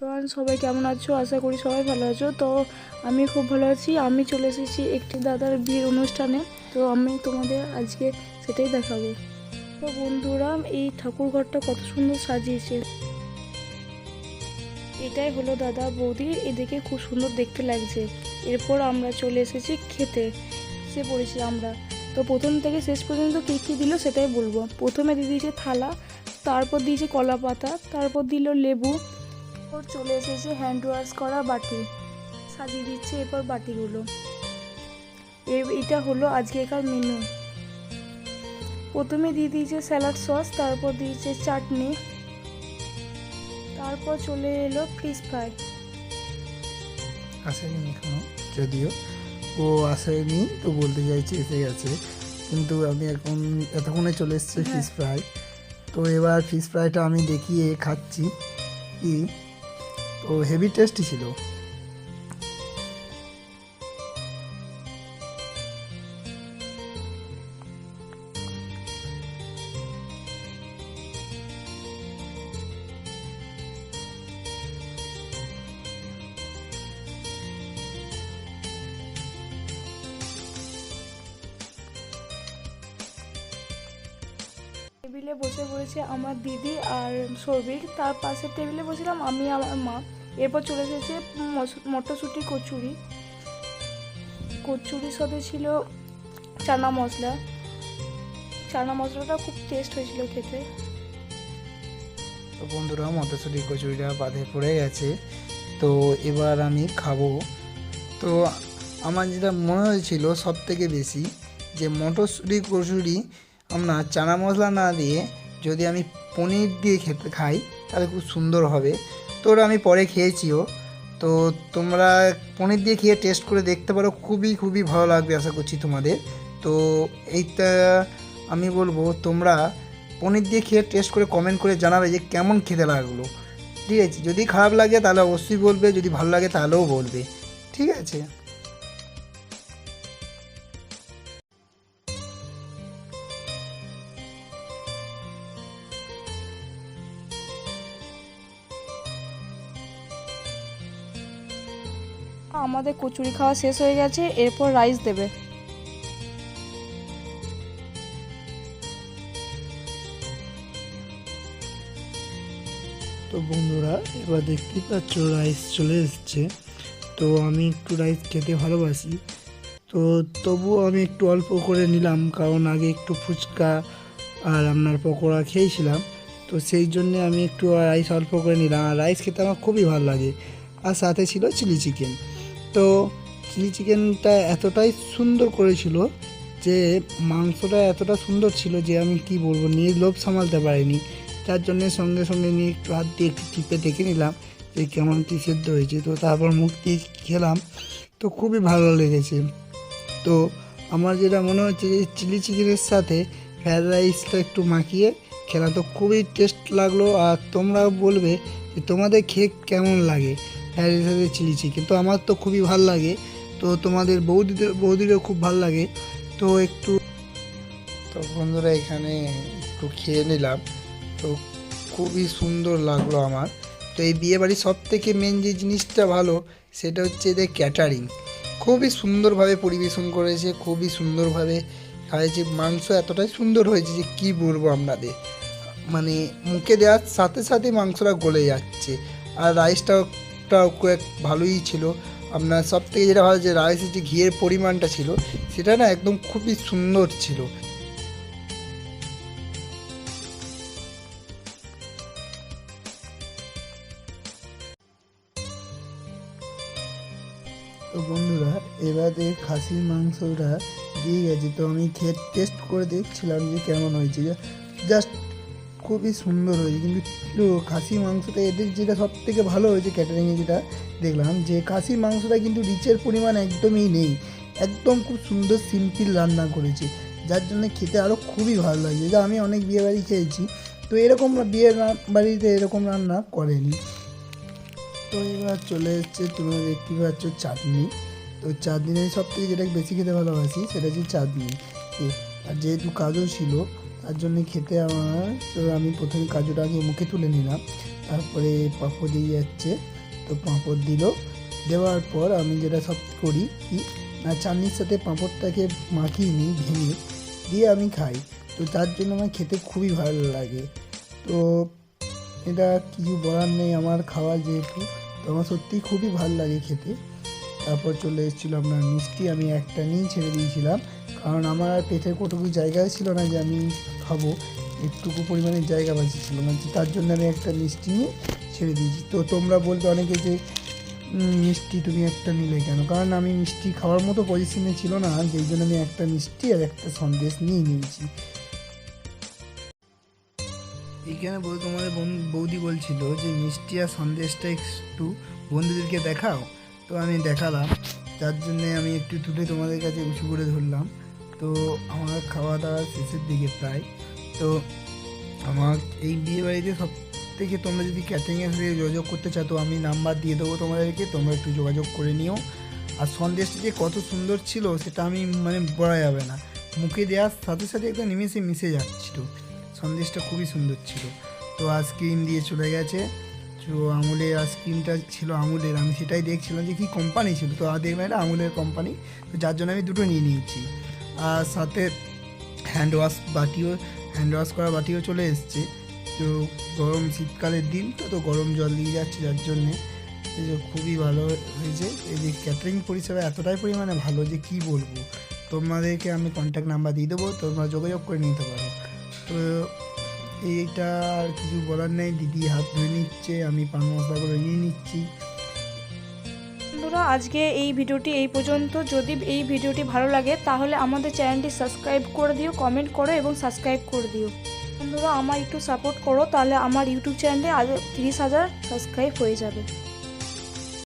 এবার সবাই কেমন আছো? আশা করি সবাই ভালো আছো। তো আমি খুব ভালো আছি। আমি চলে এসেছি একটি দাদার বিয়ের অনুষ্ঠানে। তো আমি তোমাদের আজকে সেটাই দেখাবো। তো বন্ধুরা, এই ঠাকুর ঘরটা কত সুন্দর সাজিয়েছে। এটাই হলো দাদা বৌদি, এদিকে খুব সুন্দর দেখতে লাগছে। এরপর আমরা চলে এসেছি খেতে পড়েছি আমরা। তো প্রথম থেকে শেষ পর্যন্ত কী কী দিল সেটাই বলবো। প্রথমে দিয়ে দিয়েছে থালা, তারপর দিয়েছে কলা পাতা, তারপর দিল লেবু, ওর চলে এসেছে হ্যান্ড ওয়াশ করা বাটি, সাজিয়ে দিচ্ছে এরপর বাটিগুলো। এটা হলো আজকেকার মেনু। প্রথমে দিয়ে দিয়েছে স্যালাড সস, তারপর দিয়েছে চাটনি, তারপর চলে এলো ফিশ ফ্রাই। আসেনি এখনো, যদিও ও আসেনি তো বলতে চাইছি এসে গেছে, কিন্তু আমি এখন এতক্ষণে চলে এসেছে ফিশ ফ্রাই। তো এবার ফিশ ফ্রাইটা আমি দেখিয়ে খাচ্ছি কি, তো হেভি টেস্টি ছিল। টেবিলে বসে পড়েছে আমার দিদি আর সৌভিক, তার পাশের টেবিলে বসেছিলাম আমি আমার মা। এরপর চলে এসেছে মটরশুঁটি কচুরি, কচুরির সাথে ছিল চানা মশলা। চানা মশলাটা খুব টেস্ট হয়েছিল খেতে। তো বন্ধুরা, মটরশুঁটি কচুরিটা বাদে পড়ে গেছে, তো এবার আমি খাবো। তো আমার যেটা মনে হয়েছিল সব থেকে বেশি, যে মটরশুঁটি কচুরি আমরা চানা মশলা না দিয়ে যদি আমি পনির দিয়ে খেতে খাই তাহলে খুব সুন্দর হবে। তো ওটা আমি পরে খেয়েছিও, তো তোমরা পনির দিয়ে খেয়ে টেস্ট করে দেখতে পারো, খুবই খুবই ভালো লাগবে আশা করছি তোমাদের। তো এইটা আমি বলবো, তোমরা পনির দিয়ে খেয়ে টেস্ট করে কমেন্ট করে জানাবে যে কেমন খেতে লাগলো। ঠিক আছে, যদি খারাপ লাগে তাহলে অবশ্যই বলবে, যদি ভালো লাগে তাহলেও বলবে। ঠিক আছে। আমাদের কচুরি খাওয়া শেষ হয়ে গেছে, এরপর রাইস দেবে। তো বন্ধুরা, এবার দেখতেই পাচ্ছ রাইস চলে এসছে। তো আমি একটু রাইস খেতে ভালোবাসি, তো তবুও আমি একটু অল্প করে নিলাম, কারণ আগে একটু ফুচকা আর আপনার পকোড়া খেয়েছিলাম। তো সেই জন্যে আমি একটু রাইস অল্প করে নিলাম, আর রাইস খেতে আমার খুবই ভালো লাগে। আর সাথে ছিল চিলি চিকেন। তো চিলি চিকেনটা এতটাই সুন্দর করেছিল যে মাংসটা এতটা সুন্দর ছিল যে আমি কি বলবো, নিয়ে লোভ সামালতে পারিনি। তার জন্যে সঙ্গে সঙ্গে নিয়ে একটু হাত দিয়ে একটু টিপে দেখে নিলাম যে কেমন কী সেদ্ধ হয়েছে। তো তারপর মুখ দিয়ে খেলাম, তো খুবই ভালো লেগেছে। তো আমার যেটা মনে হচ্ছে যে চিলি চিকেনের সাথে ফ্রায়েড রাইসটা একটু মাখিয়ে খেলা তো খুবই টেস্ট লাগলো। আর তোমরাও বলবে যে তোমাদের খেয়ে কেমন লাগে ফ্রায়েড রাইসের সাথে চিলি চিকেন। তো আমার তো খুবই ভালো লাগে, তো তোমাদের বৌদিরও খুব ভালো লাগে। তো একটু, তো বন্ধুরা এখানে একটু খেয়ে নিলাম, তো খুবই সুন্দর লাগলো আমার। তো এই বিয়েবাড়ির সব থেকে মেন যে জিনিসটা ভালো সেটা হচ্ছে এদের ক্যাটারিং। খুবই সুন্দরভাবে পরিবেশন করেছে, খুবই সুন্দরভাবে খাইয়েছে। মাংস এতটাই সুন্দর হয়েছে যে কী বলবো আপনাদের, মানে মুখে দেওয়ার সাথে সাথে মাংসটা গলে যাচ্ছে। আর রাইসটাও কয়েক ভালোই ছিল। আপনার সব থেকে যেটা ভালো, যে রাইসের যে ঘিয়ের পরিমাণটা ছিল সেটা না একদম খুবই সুন্দর ছিল। তো বন্ধুরা, এবারে খাসির মাংসটা দিয়ে গেছে, তো আমি খেয়ে টেস্ট করে দেখছিলাম যে কেমন হয়েছে। জাস্ট খুবই সুন্দর হয়েছে। কিন্তু খাসির মাংসটা এদের যেটা সব থেকে ভালো হয়েছে ক্যাটারিংয়ে, যেটা দেখলাম যে খাসির মাংসটা কিন্তু রিচের পরিমাণ একদমই নেই, একদম খুব সুন্দর সিম্পল রান্না করেছে, যার জন্য খেতে আরও খুবই ভালো লাগছে। যা আমি অনেক বিয়েবাড়ি খেয়েছি, তো এরকম বিয়ের বাড়িতে এরকম রান্না করেনি। তো এবার চলে এসছে, তোমরা দেখতে পাচ্ছ চাটনি। তো চাটনি আমি সব থেকে যেটা বেশি খেতে ভালোবাসি সেটা হচ্ছে চাটনি। আর যেহেতু কাজু ছিল তার জন্য খেতে আমার, তো আমি প্রথমে কাজুটাকে মুখে তুলে নিলাম, তারপরে পাঁপড় দিয়ে যাচ্ছে, তো পাঁপড় দিল। দেওয়ার পর আমি যেটা সব করি কি না, চাটনির সাথে পাঁপড়টাকে মাখিয়ে নিই ভেঙে দিয়ে আমি খাই। তো তার জন্য আমার খেতে খুবই ভালো লাগে। তো এটা কিছু বলার নেই, আমার খাওয়া যেহেতু, তো আমার সত্যিই খুবই ভালো লাগে খেতে। তারপর চলে এসেছিলো আপনার মিষ্টি, আমি একটা নিয়েই ছেড়ে দিয়েছিলাম, কারণ আমার আর পেটের কতটুকু জায়গা ছিল না যে আমি খাবো, একটুকু পরিমাণে জায়গা বাঁচিয়েছিল না, তার জন্য আমি একটা মিষ্টি নিয়ে ছেড়ে দিয়েছি। তো তোমরা বলবে অনেকে যে মিষ্টি তুমি একটা নিলে কেন, কারণ আমি মিষ্টি খাওয়ার মতো পজিশনে ছিল না, যেই জন্য আমি একটা মিষ্টি আর একটা সন্দেশ নিয়ে নিয়েছি। এইখানে তোমাদের বৌদি বলছিল যে মিষ্টি আর সন্দেশটা একটু বন্ধুদেরকে দেখাও, তো আমি দেখালাম, যার জন্যে আমি একটু তুলে তোমাদের কাছে উঁচু করে ধরলাম। তো আমার খাওয়া দাওয়া শেষের দিকে প্রায়। তো আমার এই বিয়ে বাড়িতে সব থেকে তোমরা যদি ক্যাটারিংয়ের সাথে যোগাযোগ করতে চাও তো আমি নাম্বার দিয়ে দেবো তোমাদেরকে, তোমরা একটু যোগাযোগ করে নিও। আর সন্দেশটা যে কত সুন্দর ছিল সেটা আমি বলা যাবে না, মুখে দেওয়ার সাথে সাথে একদম নিমেষে মিশে যাচ্ছিলো, সন্দেশটা খুবই সুন্দর ছিল। তো আইসক্রিম দিয়ে চলে গেছে, তো আমুলের আইসক্রিমটা ছিল আমুলের, আমি সেটাই দেখছিলাম যে কী কোম্পানি ছিল, তো দেখলাম এটা আমুলের কোম্পানি, তো যার জন্য আমি দুটো নিয়ে নিয়েছি। আর সাথে হ্যান্ড ওয়াশ করা বাটিও চলে এসছে। তো গরম শীতকালের দিন, তো গরম জল দিয়ে যাচ্ছে, যার জন্যে এই যে খুবই ভালো হয়েছে। এই যে ক্যাটারিং পরিষেবা এতটাই পরিমাণে ভালো যে কি বলবো, তোমাদেরকে আমি কন্ট্যাক্ট নাম্বার দিয়ে দেবো, তোমরা যোগাযোগ করে নিতে পারো। তো এইটা আর কিছু বলার নেই, দিদি হাত ধুয়ে নিচ্ছে, আমি পান মশলাগুলো নিয়ে নিচ্ছি। বন্ধুরা, আজকে এই ভিডিওটি এই পর্যন্ত। যদি এই ভিডিওটি ভালো লাগে তাহলে আমাদের চ্যানেলটি সাবস্ক্রাইব করে দিও, কমেন্ট করো এবং সাবস্ক্রাইব করে দিও। বন্ধুরা, আমার একটু সাপোর্ট করো, তাহলে আমার ইউটিউব চ্যানেলে আজ 30,000 সাবস্ক্রাইব হয়ে যাবে।